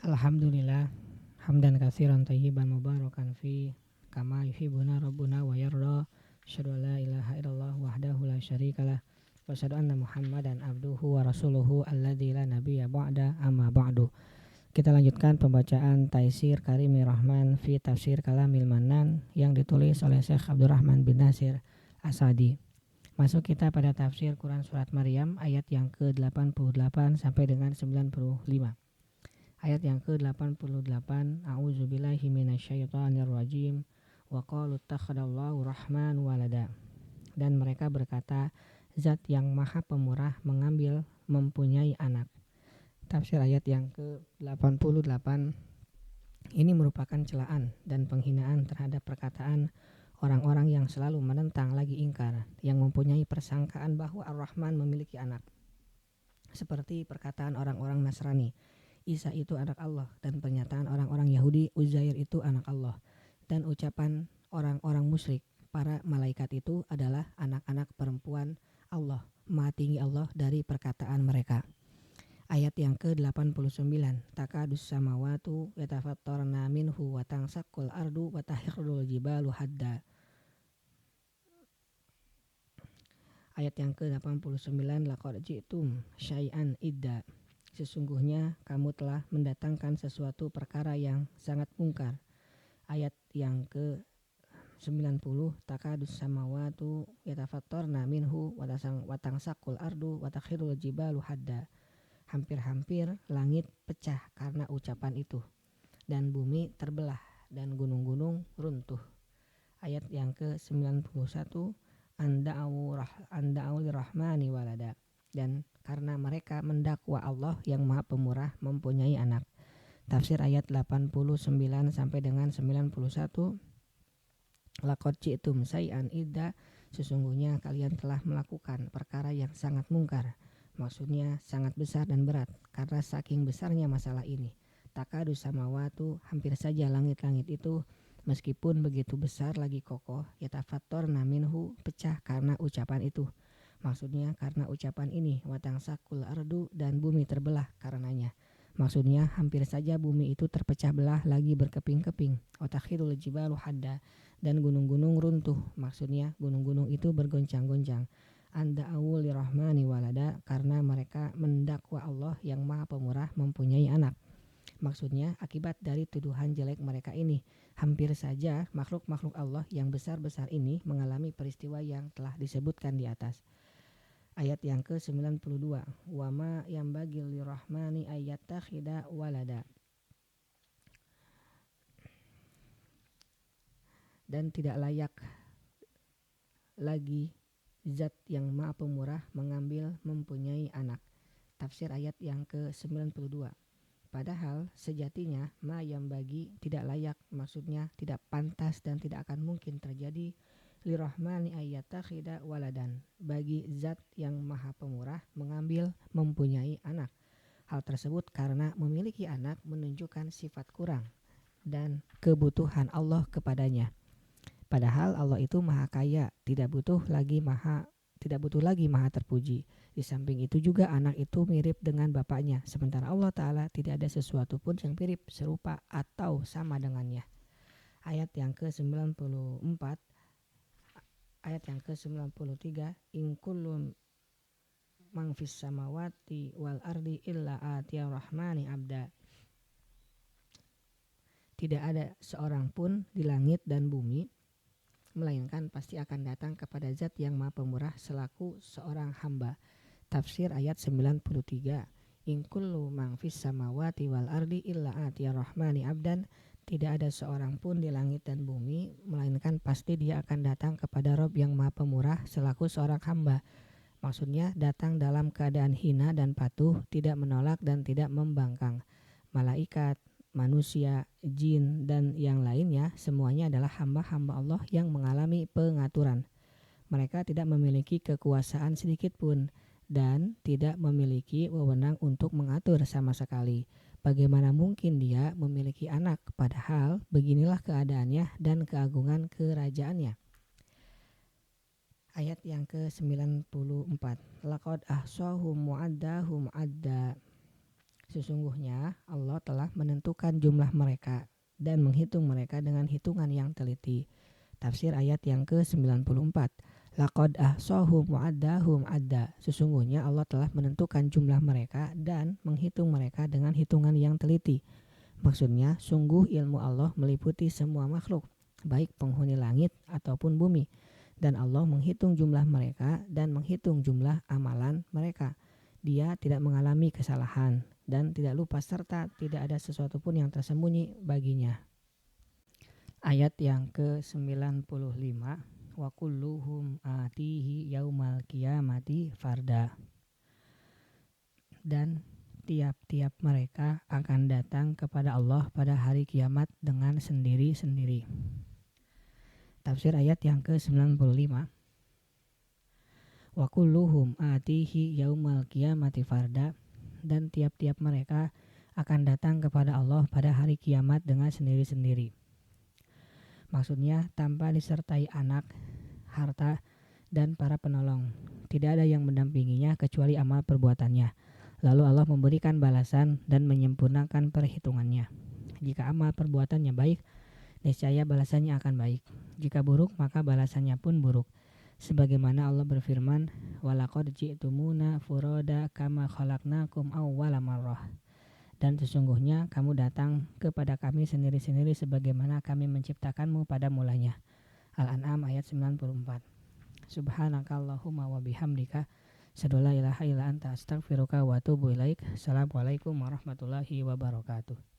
Alhamdulillah hamdan katsiran thayyiban mubarakan fi kama yuhibbuna rabbuna wa yarda. Asyhadu an la ilaha illallah wahdahu la syarikalah wa asyhadu anna Muhammadan abduhu wa rasuluhu alladzi la nabiyya ba'da amma ba'du. Kita lanjutkan pembacaan Taisir Karimir Rahman fi Tafsir Kalamil Manan yang ditulis oleh Syekh Abdurrahman bin Nasir Asadi. Masuk kita pada tafsir Quran surat Maryam ayat yang ke-88 sampai dengan 95. Ayat yang ke-88, A'udzubillahi minasyaitonirrajim. Wa qalu ittakhadallahu rahman walada. Dan mereka berkata, Zat yang Maha Pemurah mempunyai anak. Tafsir ayat yang ke-88 ini merupakan celaan dan penghinaan terhadap perkataan orang-orang yang selalu menentang lagi ingkar, yang mempunyai persangkaan bahwa Ar-Rahman memiliki anak. Seperti perkataan orang-orang Nasrani, Isa itu anak Allah, dan pernyataan orang-orang Yahudi, Uzair itu anak Allah, dan ucapan orang-orang musyrik, para malaikat itu adalah anak-anak perempuan Allah, Maha tinggi Allah dari perkataan mereka. Ayat yang ke-89, Takadus samawatu yatafattarna minhu wa tansakul ardu wa tahirdul jibalu hadda. Ayat yang ke-89, Laqad ji'tum syai'an idda. Sesungguhnya kamu telah mendatangkan sesuatu perkara yang sangat mungkar. Ayat yang ke-90, Takadus samawatu yatafattarna minhu wa tansakul ardu wa takhirul jibalu hadda. Hampir-hampir langit pecah karena ucapan itu, dan bumi terbelah dan gunung-gunung runtuh. Ayat yang ke-91, Anda'u lirrahmani walada. Dan karena mereka mendakwa Allah yang Maha Pemurah mempunyai anak. Tafsir ayat 89 sampai dengan 91. Laqad ji'tum syai'an idda. Sesungguhnya kalian telah melakukan perkara yang sangat mungkar. Maksudnya sangat besar dan berat, karena saking besarnya masalah ini. Takadus samawatu, hampir saja langit-langit itu meskipun begitu besar lagi kokoh, yatafattarna minhu, pecah karena ucapan itu. Maksudnya karena ucapan ini, watangsakul ardu, dan bumi terbelah karenanya. Maksudnya hampir saja bumi itu terpecah belah lagi berkeping-keping. Watakhirul jibalu hadda, dan gunung-gunung runtuh. Maksudnya gunung-gunung itu bergoncang-goncang. Anda'u lirrahmani walada, karena mereka mendakwa Allah yang Maha Pemurah mempunyai anak. Maksudnya akibat dari tuduhan jelek mereka ini, hampir saja makhluk-makhluk Allah yang besar-besar ini mengalami peristiwa yang telah disebutkan di atas. Ayat yang ke-92, wa ma yambaghi lirrahmani ayyattakhidha walada. Dan tidak layak lagi Zat yang Maha Pemurah mempunyai anak. Tafsir ayat yang ke-92. Padahal sejatinya ma yambaghi tidak layak, maksudnya tidak pantas dan tidak akan mungkin terjadi lirrahmani ayyattakhidha waladan, bagi Zat yang Maha Pemurah mempunyai anak. Hal tersebut karena memiliki anak menunjukkan sifat kurang dan kebutuhan Allah kepadanya. Padahal Allah itu Maha Kaya, tidak butuh lagi Maha terpuji. Di samping itu juga anak itu mirip dengan bapaknya, sementara Allah Ta'ala tidak ada sesuatu pun yang mirip, serupa, atau sama dengannya. Ayat yang ke-94, ayat yang ke-93, In kullu man fis samawati wal ardi illa atiyar rahmani abda. Tidak ada seorang pun di langit dan bumi melainkan pasti akan datang kepada Zat yang Maha Pemurah selaku seorang hamba. Tafsir ayat 93, In kullu man fis samawati wal ardi illa atiyar rahmani abdan. Tidak ada seorang pun di langit dan bumi melainkan pasti dia akan datang kepada Rabb yang Maha Pemurah selaku seorang hamba. Maksudnya datang dalam keadaan hina dan patuh, tidak menolak dan tidak membangkang. Malaikat, manusia, jin, dan yang lainnya semuanya adalah hamba-hamba Allah yang mengalami pengaturan. Mereka tidak memiliki kekuasaan sedikit pun dan tidak memiliki wewenang untuk mengatur sama sekali. Bagaimana mungkin dia memiliki anak, padahal beginilah keadaannya dan keagungan kerajaannya. Ayat yang ke-94, Laqad ahsahum wa'addahum adda. Sesungguhnya Allah telah menentukan jumlah mereka dan menghitung mereka dengan hitungan yang teliti. Tafsir ayat yang ke-94. Laqad ahsahum wa'addahum adda. Sesungguhnya Allah telah menentukan jumlah mereka dan menghitung mereka dengan hitungan yang teliti. Maksudnya, sungguh ilmu Allah meliputi semua makhluk, baik penghuni langit ataupun bumi. Dan Allah menghitung jumlah mereka dan menghitung jumlah amalan mereka. Dia tidak mengalami kesalahan dan tidak lupa serta tidak ada sesuatu pun yang tersembunyi baginya. Ayat yang ke-95. Wa kulluhum atihi yaumal qiyamati farda. Dan tiap-tiap mereka akan datang kepada Allah pada hari kiamat dengan sendiri-sendiri. Tafsir ayat yang ke-95. Wa kulluhum atihi yaumal qiyamati farda. Dan tiap-tiap mereka akan datang kepada Allah pada hari kiamat dengan sendiri-sendiri. Maksudnya tanpa disertai anak, harta, dan para penolong. Tidak ada yang mendampinginya kecuali amal perbuatannya. Lalu Allah memberikan balasan dan menyempurnakan perhitungannya. Jika amal perbuatannya baik, niscaya balasannya akan baik. Jika buruk, maka balasannya pun buruk. Sebagaimana Allah berfirman, walaqad ji'tumuna furoda kama khalaqnakum awwala marrah. Dan sesungguhnya kamu datang kepada kami sendiri-sendiri sebagaimana kami menciptakanmu pada mulanya. Al-An'am ayat 94. Subhanakallahumma wa bihamdika asyhadu an la ilaha illa anta astaghfiruka wa atubu ilaik. Assalamualaikum warahmatullahi wabarakatuh.